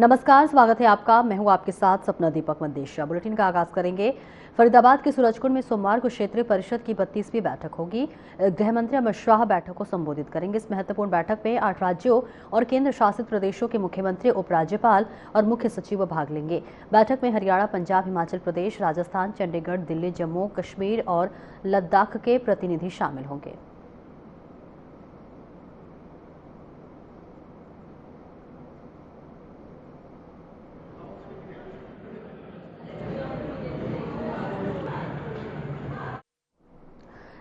नमस्कार, स्वागत है आपका। मैं हूं आपके साथ सपना दीपक मंदेशा। बुलेटिन का आगाज करेंगे। फरीदाबाद के सूरजकुंड में सोमवार को क्षेत्रीय परिषद की 32वीं बैठक होगी। गृह मंत्री अमित शाह बैठक को संबोधित करेंगे। इस महत्वपूर्ण बैठक में 8 राज्यों और केंद्र शासित प्रदेशों के मुख्यमंत्री, उपराज्यपाल और मुख्य सचिव भाग लेंगे। बैठक में हरियाणा, पंजाब, हिमाचल प्रदेश, राजस्थान, चंडीगढ़, दिल्ली, जम्मू कश्मीर और लद्दाख के प्रतिनिधि शामिल होंगे।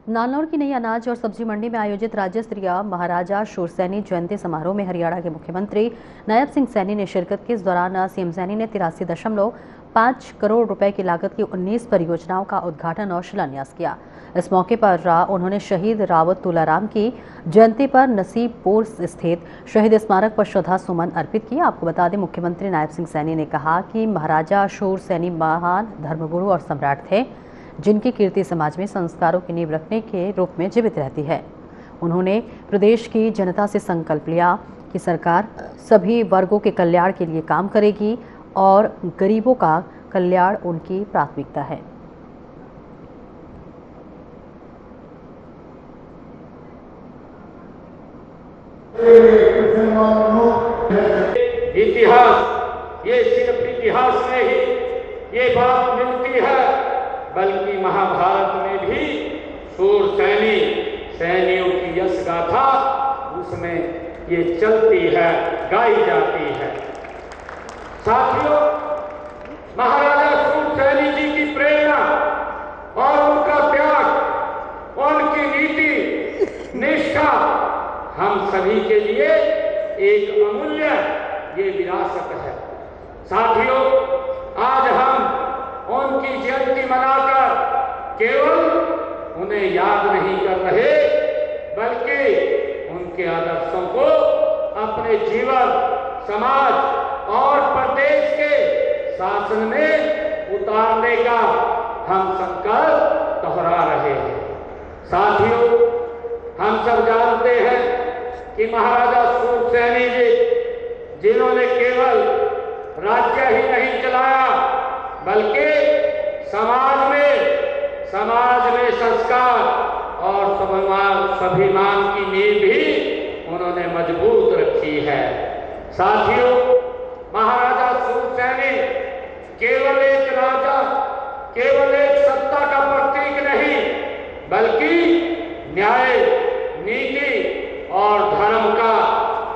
नालनौर की नई अनाज और सब्जी मंडी में आयोजित राज्य स्तरीय महाराजा शूरसैनी जयंती समारोह में हरियाणा के मुख्यमंत्री नायब सिंह सैनी ने शिरकत की। इस दौरान सीएम सैनी ने 83.5 करोड़ रुपए की लागत की 19 परियोजनाओं का उद्घाटन और शिलान्यास किया। इस मौके पर उन्होंने शहीद रावत तुलाराम की जयंती पर नसीबपुर स्थित शहीद स्मारक पर श्रद्धा सुमन अर्पित किए। आपको बता दें, मुख्यमंत्री नायब सिंह सैनी ने कहा कि महाराजा शूरसैनी महान धर्मगुरु और सम्राट थे, जिनकी कीर्ति समाज में संस्कारों की नींव रखने के रूप में जीवित रहती है। उन्होंने प्रदेश की जनता से संकल्प लिया कि सरकार सभी वर्गों के कल्याण के लिए काम करेगी और गरीबों का कल्याण उनकी प्राथमिकता है। इतिहास, ये सिर्फ इतिहास में ही ये बात मिलती है, बल्कि महाभारत में भी शूरसैनी सैनियों की यश गाथा उसमें ये चलती है, गाई जाती है। साथियों, महाराजा शूरसैनी जी की प्रेरणा और उनका त्याग, उनकी नीति निष्ठा हम सभी के लिए एक अमूल्य ये विरासत है। साथियों, आज हम उनकी जयंती मनाकर केवल उन्हें याद नहीं कर रहे, बल्कि उनके आदर्शों को अपने जीवन, समाज और प्रदेश के शासन में उतारने का हम संकल्प दोहरा रहे हैं। साथियों, हम सब जानते हैं कि महाराजा शूरसैनी जी, जिन्होंने केवल राज्य ही नहीं चलाया, बल्कि समाज में संस्कार और स्वाभिमान की नींव भी उन्होंने मजबूत रखी है। साथियों, महाराजा शूरसैनी केवल एक राजा, केवल एक सत्ता का प्रतीक नहीं, बल्कि न्याय, नीति और धर्म का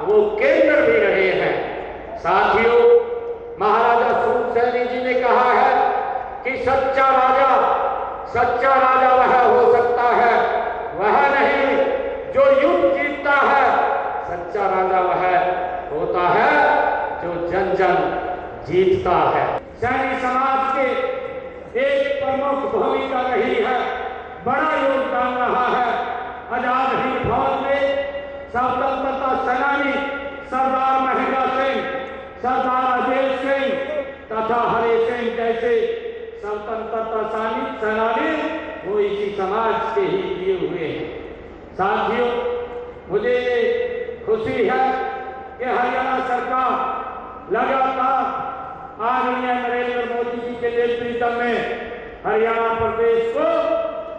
वो केंद्र भी रहे हैं। साथियों, महाराजा शूरसैनी जी ने कहा है कि सच्चा राजा वह हो सकता है, वह नहीं जो युद्ध जीतता है। सच्चा राजा वह होता है जो जन जन जीतता है। सैनी समाज के एक प्रमुख भूमिका रही है, बड़ा योगदान रहा है। आजाद हिंद फौज में स्वतंत्रता सेनानी सरदार महेंद्र सिंह, सरदार अजय सिंह तथा हरि सिंह जैसे स्वतंत्रता सेनानी वो इसी समाज के ही दिए हुए हैं। साथियों, मुझे खुशी है कि हरियाणा सरकार लगातार आदरणीय नरेंद्र मोदी जी के नेतृत्व में हरियाणा प्रदेश को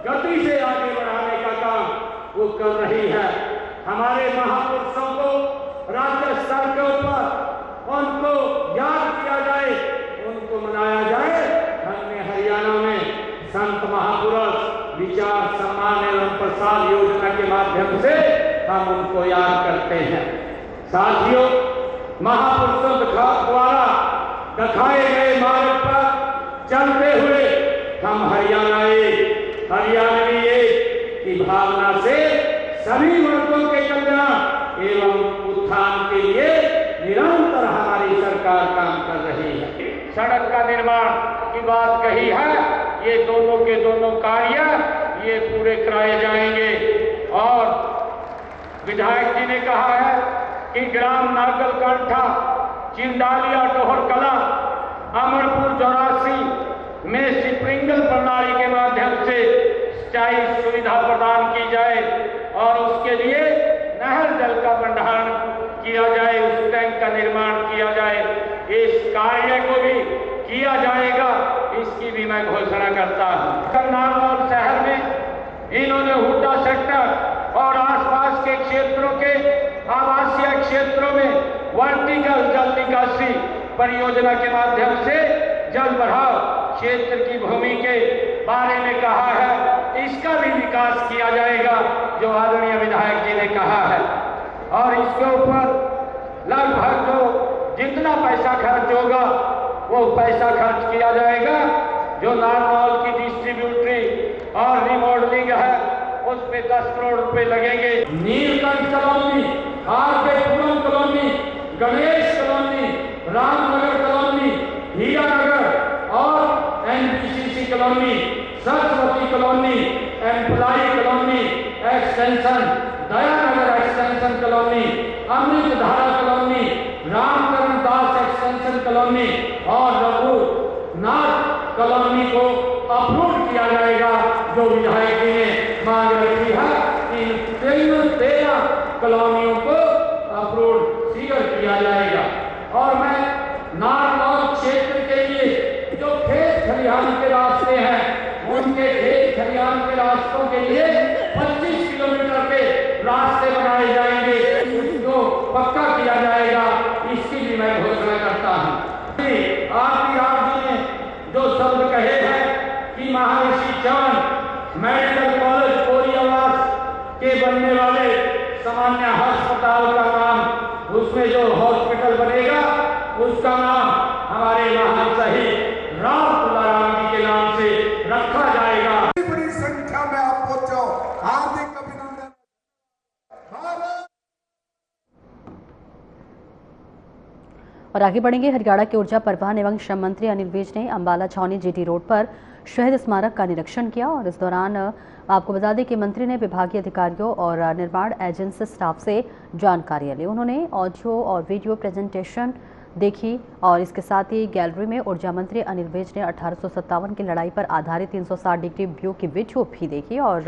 गति से आगे बढ़ाने का काम वो कर रही है। हमारे महापुरुषों को राज्य स्तर के ऊपर उनको याद किया जाए, उनको मनाया जाए। हमने हरियाणा में संत महापुरुष विचार, सम्मान एवं प्रसाद योजना के माध्यम से हम उनको याद करते हैं। साथियों, महापुरुषों द्वारा दिखाए गए मार्ग पर चलते हुए हम हरियाणवी एक की भावना से सभी वर्गों के कल्याण एवं उत्थान के लिए निरंतर हमारी सरकार काम कर रही है। सड़क का निर्माण की बात कही है, ये दोनों के दोनों कार्य ये पूरे कराए जाएंगे। और विधायक जी ने कहा है कि ग्राम नागलकांठा, चिंडालिया, डोहर कला, अमरपुर 84 में स्प्रिंकल प्रणाली के माध्यम से सिंचाई सुविधा प्रदान की जाए और उसके लिए नहर जल का भंडारण किया जाए, उस टैंक का निर्माण किया जाए। कार्य को भी किया जाएगा, इसकी भी मैं घोषणा करता हूँ। नारनौल शहर में इन्होंने हुड्डा सेक्टर और आसपास के क्षेत्रों के आवासीय क्षेत्रों में वर्टिकल जल निकासी परियोजना के माध्यम से जल बढ़ाव क्षेत्र की भूमि के बारे में कहा है, इसका भी विकास किया जाएगा जो आदरणीय विधायक जी ने कहा है। और इसके ऊपर लगभग जो जितना पैसा खर्च होगा वो पैसा खर्च किया जाएगा। जो नारनौल की डिस्ट्रीब्यूटरी और रिमॉडलिंग है उस पे 10 करोड़ रुपए लगेंगे। Neelkanth colony, RK Puram colony, Ganesh colony, Ramnagar colony, Hiranagar और NBCC colony, Saraswati colony, employee colony extension, Dayanagar extension colony, Amrit Dhara colony, Ramkaran Das extension colony और रघुनाथ कॉलोनी को अप्रूव किया जाएगा। जो विधायक जी ने मांग रखी है इन 13 कॉलोनियों को अप्रूव शीघ्र किया जाएगा। और मैं नारनौल क्षेत्र के लिए जो खेत खलिहान के रास्ते हैं उनके खेत खलिहान के रास्तों के लिए 25 किलोमीटर के रास्ते बनाए जाएंगे, उसको पक्का किया जाएगा, इसकी भी मैं घोषणा करता हूँ। आप जी ने जो शब्द कहे हैं कि महर्षि चवन मेडिकल कॉलेज कोरियावास के बनने वाले सामान्य अस्पताल का नाम, उसमें जो हॉस्पिटल बनेगा उसका नाम हमारे महान शहीद राम तुलाराम जी के नाम से रखा जाएगा। बड़ी संख्या में आप पहुंचो, हार्दिक अभिनंदन। और आगे बढ़ेंगे। हरियाणा के ऊर्जा परिवहन एवं श्रम मंत्री अनिल विज ने अंबाला छावनी जीटी रोड पर शहीद स्मारक का निरीक्षण किया और इस दौरान आपको बता दें कि मंत्री ने विभागीय अधिकारियों और निर्माण एजेंसी स्टाफ से जानकारी ली। उन्होंने ऑडियो और वीडियो प्रेजेंटेशन देखी और इसके साथ ही गैलरी में ऊर्जा मंत्री अनिल विज ने 1857 की लड़ाई पर आधारित 360 डिग्री व्यू की वीडियो भी देखी और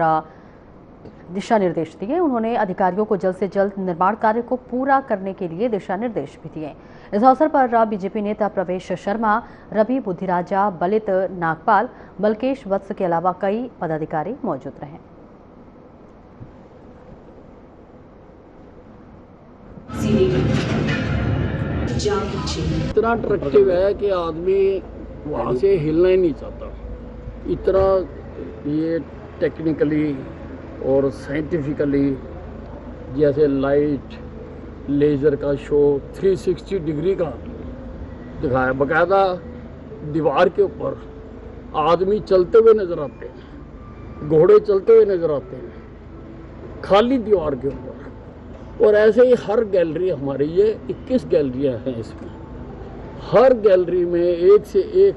दिशा निर्देश दिए। उन्होंने अधिकारियों को जल्द से जल्द निर्माण कार्य को पूरा करने के लिए दिशा निर्देश भी दिए। इस अवसर पर बीजेपी नेता प्रवेश शर्मा, रवि बुद्धिराजा, बलित नागपाल, बलकेश वत्स के अलावा कई पदाधिकारी मौजूद रहे। इतना अट्रैक्टिव है कि आदमी वहाँ से हिलना ही नहीं चाहता। इतना ये टेक्निकली और साइंटिफिकली, जैसे लाइट लेज़र का शो 360 डिग्री का दिखाया, बाकायदा दीवार के ऊपर आदमी चलते हुए नज़र आते हैं, घोड़े चलते हुए नज़र आते हैं, खाली दीवार के ऊपर। और ऐसे ही हर गैलरी हमारी, ये 21 गैलरियाँ हैं, इसमें हर गैलरी में एक से एक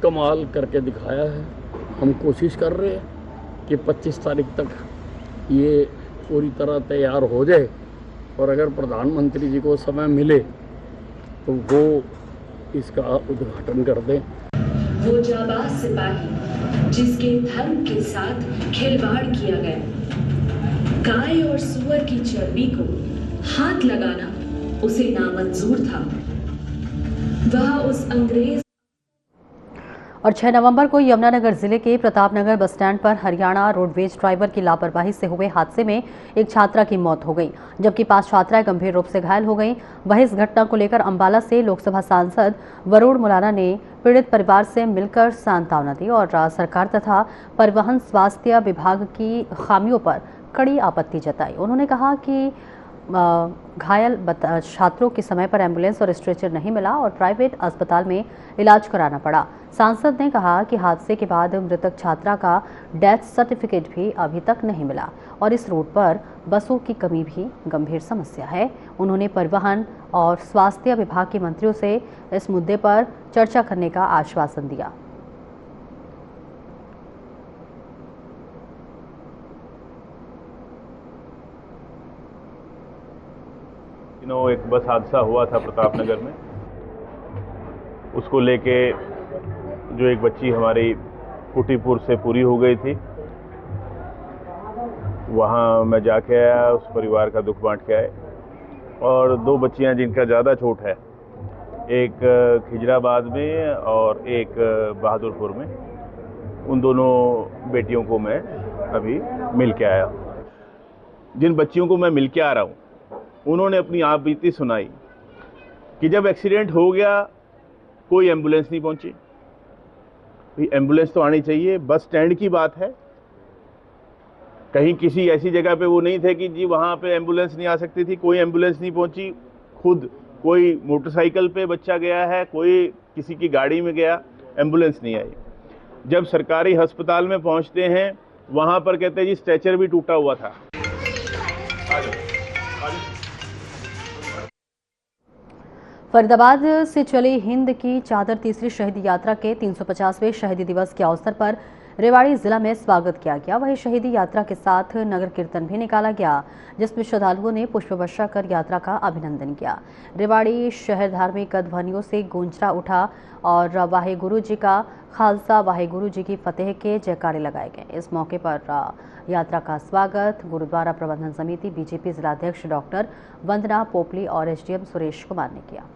कमाल करके दिखाया है। हम कोशिश कर रहे हैं कि 25 तारीख तक ये पूरी तरह तैयार हो जाए और अगर प्रधानमंत्री जी को समय मिले तो वो इसका उद्घाटन कर दें। वो जाबाज सिपाही जिसके धर्म के साथ खिलवाड़ किया गया, गाय और सुअर की चर्बी को हाथ लगाना उसे नामंजूर था। वह उस अंग्रेज। और 6 नवंबर को यमुनानगर जिले के प्रतापनगर बस स्टैंड पर हरियाणा रोडवेज ड्राइवर की लापरवाही से हुए हादसे में एक छात्रा की मौत हो गई, जबकि 5 छात्राएं गंभीर रूप से घायल हो गईं। वहीं इस घटना को लेकर अंबाला से लोकसभा सांसद वरुण मुलाना ने पीड़ित परिवार से मिलकर सांत्वना दी और सरकार तथा परिवहन स्वास्थ्य विभाग की खामियों पर कड़ी आपत्ति जताई। उन्होंने कहा कि घायल छात्रों के समय पर एम्बुलेंस और स्ट्रेचर नहीं मिला और प्राइवेट अस्पताल में इलाज कराना पड़ा। सांसद ने कहा कि हादसे के बाद मृतक छात्रा का डेथ सर्टिफिकेट भी अभी तक नहीं मिला और इस रूट पर बसों की कमी भी गंभीर समस्या है। उन्होंने परिवहन और स्वास्थ्य विभाग के मंत्रियों से इस मुद्दे पर चर्चा करने का आश्वासन दिया। एक बस हादसा हुआ था प्रतापनगर में, उसको लेके जो एक बच्ची हमारी कुटीपुर से पूरी हो गई थी, वहाँ मैं जाके आया, उस परिवार का दुख बांट के आए। और 2 बच्चियाँ जिनका ज़्यादा चोट है, एक खिजराबाद में और एक बहादुरपुर में। उन दोनों बेटियों को मैं अभी मिल के आया। जिन बच्चियों को मैं मिल के आ रहा हूँ उन्होंने अपनी आप बीती सुनाई कि जब एक्सीडेंट हो गया कोई एम्बुलेंस नहीं पहुंची। एम्बुलेंस तो आनी चाहिए, बस स्टैंड की बात है, कहीं किसी ऐसी जगह पे वो नहीं थे कि जी वहां पे एम्बुलेंस नहीं आ सकती थी। कोई एम्बुलेंस नहीं पहुंची। खुद कोई मोटरसाइकिल पे बच्चा गया है, कोई किसी की गाड़ी में गया, एम्बुलेंस नहीं आई। जब सरकारी अस्पताल में पहुंचते हैं वहां पर कहते हैं जी स्ट्रेचर भी टूटा हुआ था। फरीदाबाद से चली हिंद की चादर तीसरी शहीदी यात्रा के 350वें शहीदी दिवस के अवसर पर रेवाड़ी जिला में स्वागत किया गया। वहीं शहीदी यात्रा के साथ नगर कीर्तन भी निकाला गया, जिसमें श्रद्धालुओं ने पुष्प वर्षा कर यात्रा का अभिनंदन किया। रेवाड़ी शहर धार्मिक ध्वनियों से गूंजता उठा और वाहेगुरु जी का खालसा वाहेगुरु जी की फतेह के जयकारे लगाए गए। इस मौके पर यात्रा का स्वागत गुरुद्वारा प्रबंधन समिति बीजेपी जिलाध्यक्ष डॉक्टर वंदना पोपली और एसडीएम सुरेश कुमार ने किया।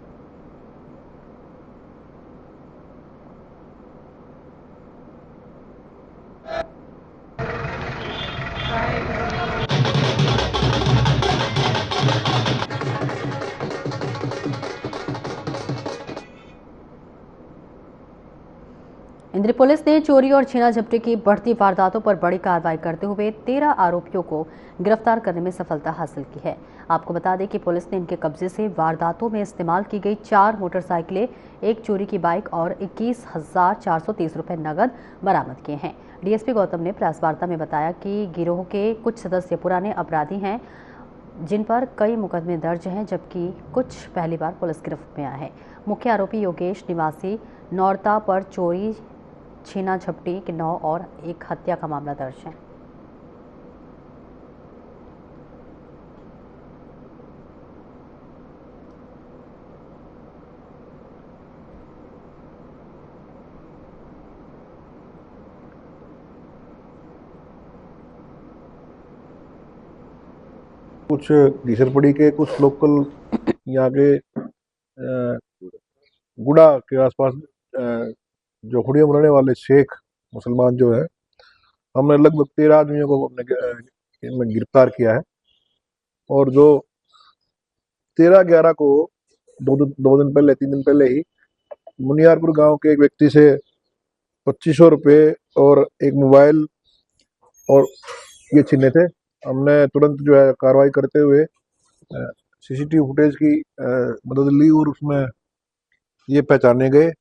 इंद्री पुलिस ने चोरी और छीना झपटी की बढ़ती वारदातों पर बड़ी कार्रवाई करते हुए 13 आरोपियों को गिरफ्तार करने में सफलता हासिल की है। आपको बता दें कि पुलिस ने इनके कब्जे से वारदातों में इस्तेमाल की गई 4 मोटरसाइकिलें, 1 चोरी की बाइक और 21,430 रुपए नगद बरामद किए हैं। डीएसपी गौतम ने प्रेस वार्ता में बताया कि गिरोह के कुछ सदस्य पुराने अपराधी हैं, जिन पर कई मुकदमे दर्ज हैं, जबकि कुछ पहली बार पुलिस गिरफ्त में आए हैं। मुख्य आरोपी योगेश निवासी नौरता पर चोरी, छीना झपटी के 9 और एक हत्या का मामला दर्ज है। कुछ घीसरपड़ी के कुछ लोकल यहाँ के गुड़ा के आसपास जो हुडिया बनाने वाले शेख मुसलमान जो है, हमने लगभग 13 आदमियों को इनमें गिरफ्तार किया है। और जो 13/11 को 2 दिन पहले 3 दिन पहले ही मुनियारपुर गांव के एक व्यक्ति से 2500 रुपये और एक मोबाइल और ये छीने थे। हमने तुरंत जो है कार्रवाई करते हुए सीसीटीवी फुटेज की मदद ली और उसमें ये पहचाने गए।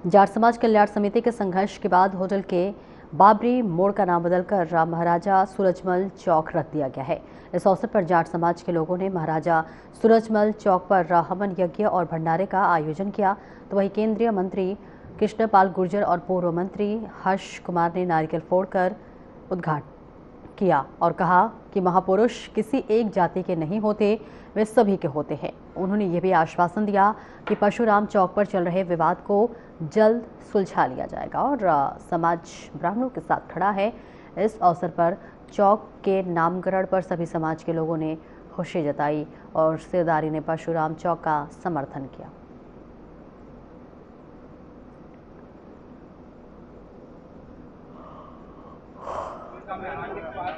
जाट समाज कल्याण समिति के संघर्ष के बाद होटल के बाबरी मोड़ का नाम बदलकर महाराजा सूरजमल चौक रख दिया गया है। इस अवसर पर जाट समाज के लोगों ने महाराजा सूरजमल चौक पर हवन यज्ञ और भंडारे का आयोजन किया। तो वहीं केंद्रीय मंत्री कृष्णपाल गुर्जर और पूर्व मंत्री हर्ष कुमार ने नारियल फोड़कर उद्घाटन किया और कहा कि महापुरुष किसी एक जाति के नहीं होते, वे सभी के होते हैं। उन्होंने ये भी आश्वासन दिया कि परशुराम चौक पर चल रहे विवाद को जल्द सुलझा लिया जाएगा और समाज ब्राह्मणों के साथ खड़ा है। इस अवसर पर चौक के नामकरण पर सभी समाज के लोगों ने खुशी जताई और सेवादारी ने परशुराम चौक का समर्थन किया।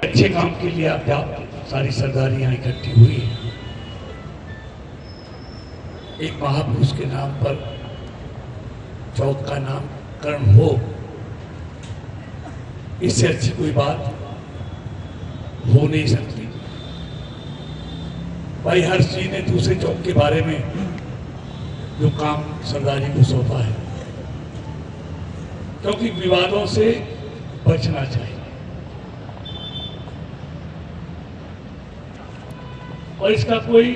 अच्छे काम के लिए अध्यात्म सारी सरदारी यहाँ इकट्ठी हुई है। एक महापुरुष के नाम पर चौक का नामकरण हो, इससे अच्छी कोई बात हो नहीं सकती। भाई हर्ष जी ने दूसरे चौक के बारे में जो काम सरदारी को सौंपा है, क्योंकि विवादों से बचना चाहिए और इसका कोई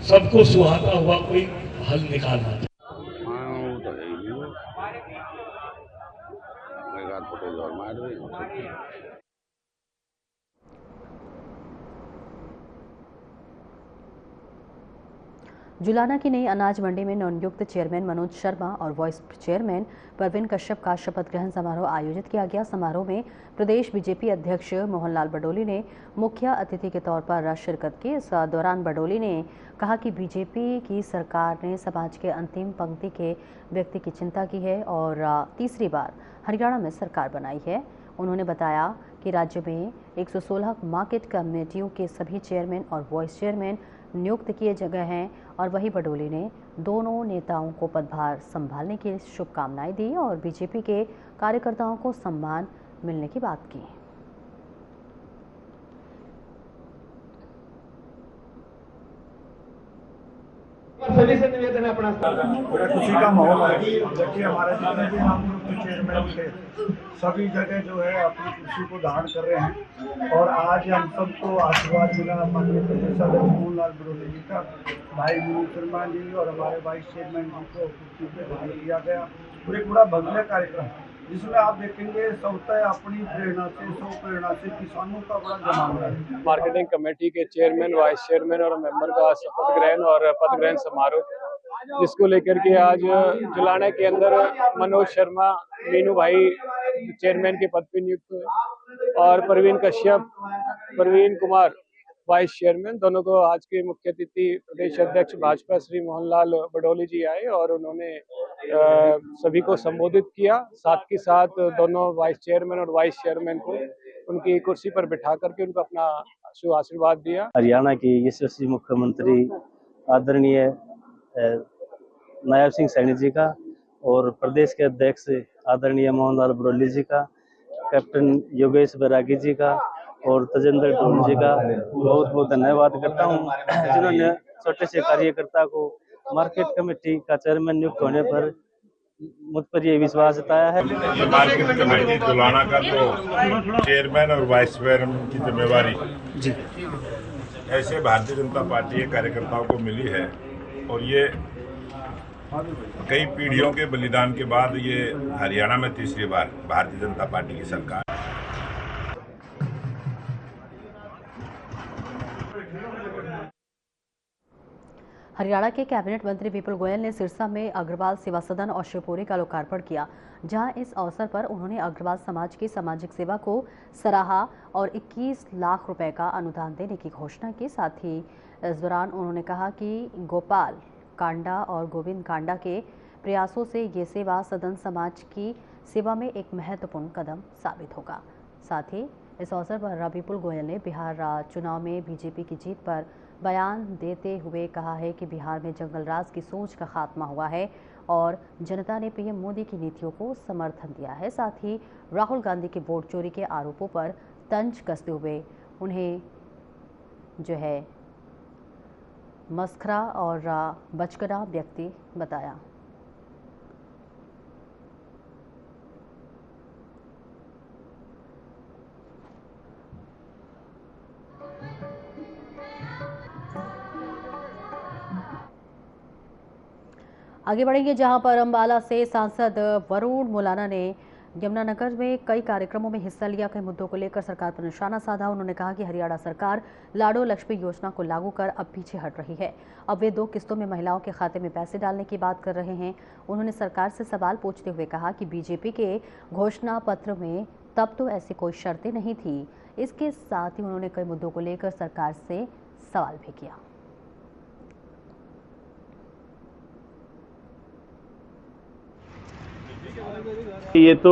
सबको सुहाता हुआ कोई हल निकालना चाहिए। जुलाना की नई अनाज मंडी में नवनियुक्त चेयरमैन मनोज शर्मा और वाइस चेयरमैन परवीन कश्यप का शपथ ग्रहण समारोह आयोजित किया गया। समारोह में प्रदेश बीजेपी अध्यक्ष मोहनलाल बडोली ने मुख्य अतिथि के तौर पर शिरकत की। इस दौरान बडोली ने कहा कि बीजेपी की सरकार ने समाज के अंतिम पंक्ति के व्यक्ति की चिंता की है और तीसरी बार हरियाणा में सरकार बनाई है। उन्होंने बताया कि राज्य में 116 मार्केट कमेटियों के सभी चेयरमैन और वाइस चेयरमैन नियुक्त किए गए हैं और वही बडोली ने दोनों नेताओं को पदभार संभालने की शुभकामनाएं दी और बीजेपी के कार्यकर्ताओं को सम्मान मिलने की बात की। सभी से निवेदन है अपना बड़ा खुशी का माहौल है। देखिए हमारे जितने भी नवनियुक्त चेयरमैन थे सभी जगह जो है अपनी खुशी को धारण कर रहे हैं और आज हम सबको आशीर्वाद मिला माननीय प्रदेश अध्यक्ष मोहनलाल बडोली जी का, भाई मनोज शर्मा जी और हमारे वाइस चेयरमैन जी को खुशी पे धारण किया गया और एक बड़ा भव्य कार्यक्रम जिसमें आप देखेंगे सबसे अपनी प्रेरणा से किसानों का बड़ा जमावड़ा है। मार्केटिंग कमेटी के चेयरमैन, वाइस चेयरमैन और मेंबर का शपथ ग्रहण और पद ग्रहण समारोह, जिसको लेकर के आज जुलाना के अंदर मनोज शर्मा मीनू भाई चेयरमैन के पद पर नियुक्त हुए और परवीन कश्यप, परवीन कुमार वाइस चेयरमैन, दोनों को आज के मुख्य अतिथि प्रदेश अध्यक्ष भाजपा श्री मोहनलाल बडोली जी आए और उन्होंने सभी को संबोधित किया। साथ के साथ दोनों वाइस चेयरमैन और वाइस चेयरमैन को उनकी कुर्सी पर बिठा करके उनको अपना शुभ आशीर्वाद दिया। हरियाणा की यशस्वी मुख्यमंत्री आदरणीय नायब सिंह सैनी जी का और प्रदेश के अध्यक्ष आदरणीय मोहनलाल बडोली जी का, कैप्टन योगेश बैरागी जी का और तजेंद्र टोन जी का बहुत बहुत धन्यवाद करता हूँ, जिन्होंने छोटे से कार्यकर्ता को मार्केट कमेटी का चेयरमैन नियुक्त होने पर मुझ पर ये विश्वास जताया है। ये मार्केट कमेटी जुलाना का तो चेयरमैन और वाइस चेयरमैन की जिम्मेवारी जी ऐसे भारतीय जनता पार्टी के कार्यकर्ताओं को मिली है और ये कई पीढ़ियों के बलिदान के बाद ये हरियाणा में तीसरी बार भारतीय जनता पार्टी की सरकार। हरियाणा के कैबिनेट मंत्री विपुल गोयल ने सिरसा में अग्रवाल सेवा सदन और शिवपुरी का लोकार्पण किया, जहां इस अवसर पर उन्होंने अग्रवाल समाज की सामाजिक सेवा को सराहा और 21 लाख रुपए का अनुदान देने की घोषणा की। साथ ही इस दौरान उन्होंने कहा कि गोपाल कांडा और गोविंद कांडा के प्रयासों से ये सेवा सदन समाज की सेवा में एक महत्वपूर्ण कदम साबित होगा। साथ ही इस अवसर पर विपुल गोयल ने बिहार चुनाव में बीजेपी की जीत पर बयान देते हुए कहा है कि बिहार में जंगल राज की सोच का खात्मा हुआ है और जनता ने पीएम मोदी की नीतियों को समर्थन दिया है। साथ ही राहुल गांधी के वोट चोरी के आरोपों पर तंज कसते हुए उन्हें जो है मस्खरा और बचकना व्यक्ति बताया। आगे बढ़ेंगे, जहां पर अंबाला से सांसद वरुण मुलाना ने यमुनानगर में कई कार्यक्रमों में हिस्सा लिया। कई मुद्दों को लेकर सरकार पर निशाना साधा। उन्होंने कहा कि हरियाणा सरकार लाडो लक्ष्मी योजना को लागू कर अब पीछे हट रही है। अब वे 2 किस्तों में महिलाओं के खाते में पैसे डालने की बात कर रहे हैं। उन्होंने सरकार से सवाल पूछते हुए कहा कि बीजेपी के घोषणा पत्र में तब तो ऐसी कोई शर्तें नहीं थी। इसके साथ ही उन्होंने कई मुद्दों को लेकर सरकार से सवाल भी किया। ये तो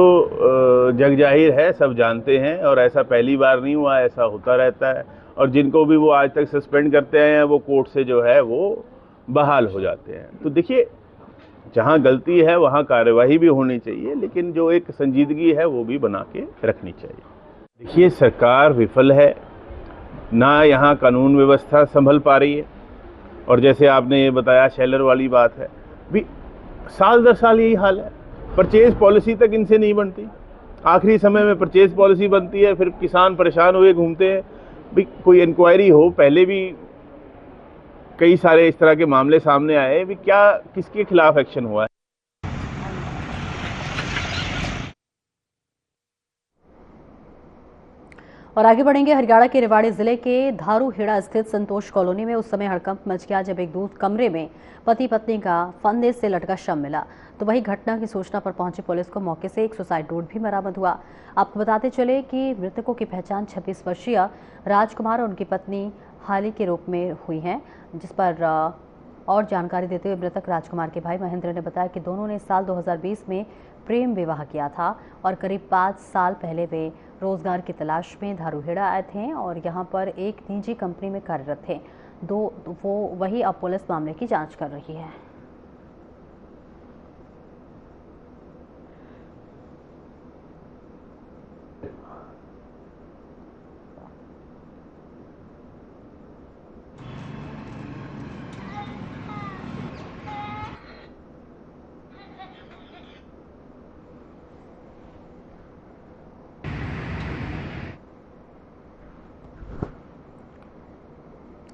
जग जाहिर है, सब जानते हैं और ऐसा पहली बार नहीं हुआ, ऐसा होता रहता है और जिनको भी वो आज तक सस्पेंड करते हैं वो कोर्ट से जो है वो बहाल हो जाते हैं। तो देखिए, जहां गलती है वहां कार्यवाही भी होनी चाहिए, लेकिन जो एक संजीदगी है वो भी बना के रखनी चाहिए। देखिए, सरकार विफल है, ना यहाँ कानून व्यवस्था संभल पा रही है और जैसे आपने ये बताया शेलर वाली बात है, भी साल दर साल यही हाल है। परचेज पॉलिसी तक इनसे नहीं बनती, आखिरी समय में परचेज पॉलिसी बनती है, फिर किसान परेशान हुए घूमते हैं। भी कोई इंक्वायरी हो, पहले भी कई सारे इस तरह के मामले सामने आए, भी क्या किसके खिलाफ एक्शन हुआ है। और आगे बढ़ेंगे हरियाणा के रेवाड़ी जिले के धारूहेड़ा स्थित संतोष कॉलोनी में उस समय हड़कंप मच गया जब एक दूर कमरे में पति पत्नी का फंदे से लटका शव मिला। तो वही घटना की सूचना पर पहुंची पुलिस को मौके से एक सुसाइड नोट भी बरामद हुआ। आपको बताते चले कि मृतकों की पहचान 26 वर्षीय राजकुमार और उनकी पत्नी हाली के रूप में हुई है, जिस पर और जानकारी देते हुए मृतक राजकुमार के भाई महेंद्र ने बताया कि दोनों ने साल 2020 में प्रेम विवाह किया था और करीब 5 साल पहले वे रोजगार की तलाश में धारूहेड़ा आए थे और यहां पर एक निजी कंपनी में कार्यरत थे। वही अब पुलिस मामले की जांच कर रही है।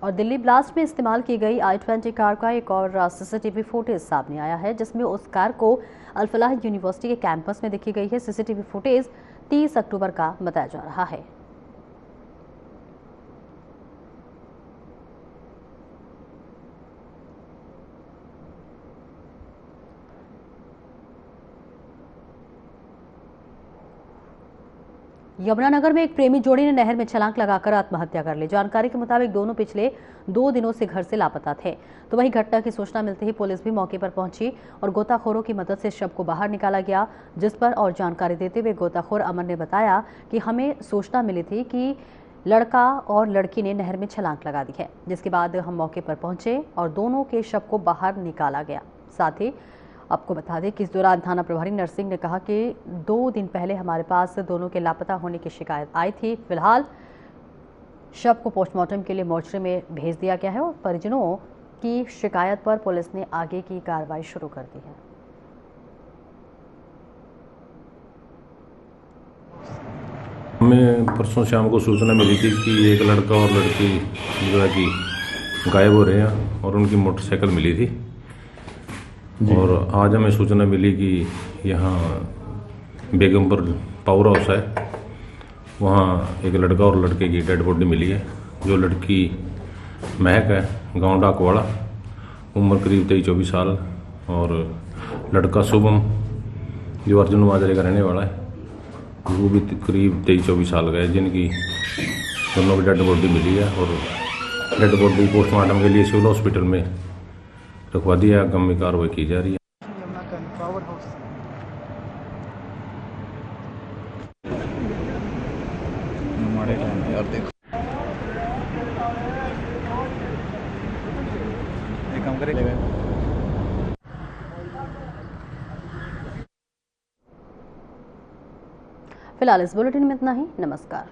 और दिल्ली ब्लास्ट में इस्तेमाल की गई i-20 कार का एक और सीसीटीवी फुटेज सामने आया है, जिसमें उस कार को अल-फलाह यूनिवर्सिटी के कैंपस में देखी गई है। सीसीटीवी फुटेज 30 अक्टूबर का बताया जा रहा है। यमुनानगर में एक प्रेमी जोड़ी ने नहर में छलांग लगाकर आत्महत्या कर ली। जानकारी के मुताबिक दोनों पिछले 2 दिनों से घर से लापता थे। तो वही घटना की सूचना मिलते ही पुलिस भी मौके पर पहुंची और गोताखोरों की मदद से शव को बाहर निकाला गया, जिस पर और जानकारी देते हुए गोताखोर अमन ने बताया कि हमें सूचना मिली थी कि लड़का और लड़की ने नहर में छलांग लगा दी है, जिसके बाद हम मौके पर पहुंचे और दोनों के शव को बाहर निकाला गया। साथ ही आपको बता दें कि इस दौरान थाना प्रभारी नरसिंह ने कहा कि 2 दिन पहले हमारे पास दोनों के लापता होने की शिकायत आई थी। फिलहाल शव को पोस्टमार्टम के लिए मोर्चरी में भेज दिया गया है और परिजनों की शिकायत पर पुलिस ने आगे की कार्रवाई शुरू कर दी है। हमें परसों शाम को सूचना मिली थी कि एक लड़का और लड़की जो है कि गायब हो रहे हैं और उनकी मोटरसाइकिल मिली थी। और आज हमें सूचना मिली कि यहाँ बेगमपुर पावर हाउस है, वहाँ एक लड़का और लड़के की डेड बॉडी मिली है। जो लड़की महक है, गांव डाकवाड़ा, उम्र करीब 23-24 साल, और लड़का शुभम जो अर्जुन माजरे का रहने वाला है, वो भी करीब 23-24 साल का है, जिनकी दोनों की डेड बॉडी मिली है। और डेड बॉडी पोस्टमार्टम के लिए सिविल हॉस्पिटल में रखवा दिया। आगामी कार्रवाई की जा रही है। फिलहाल इस बुलेटिन में इतना ही। नमस्कार।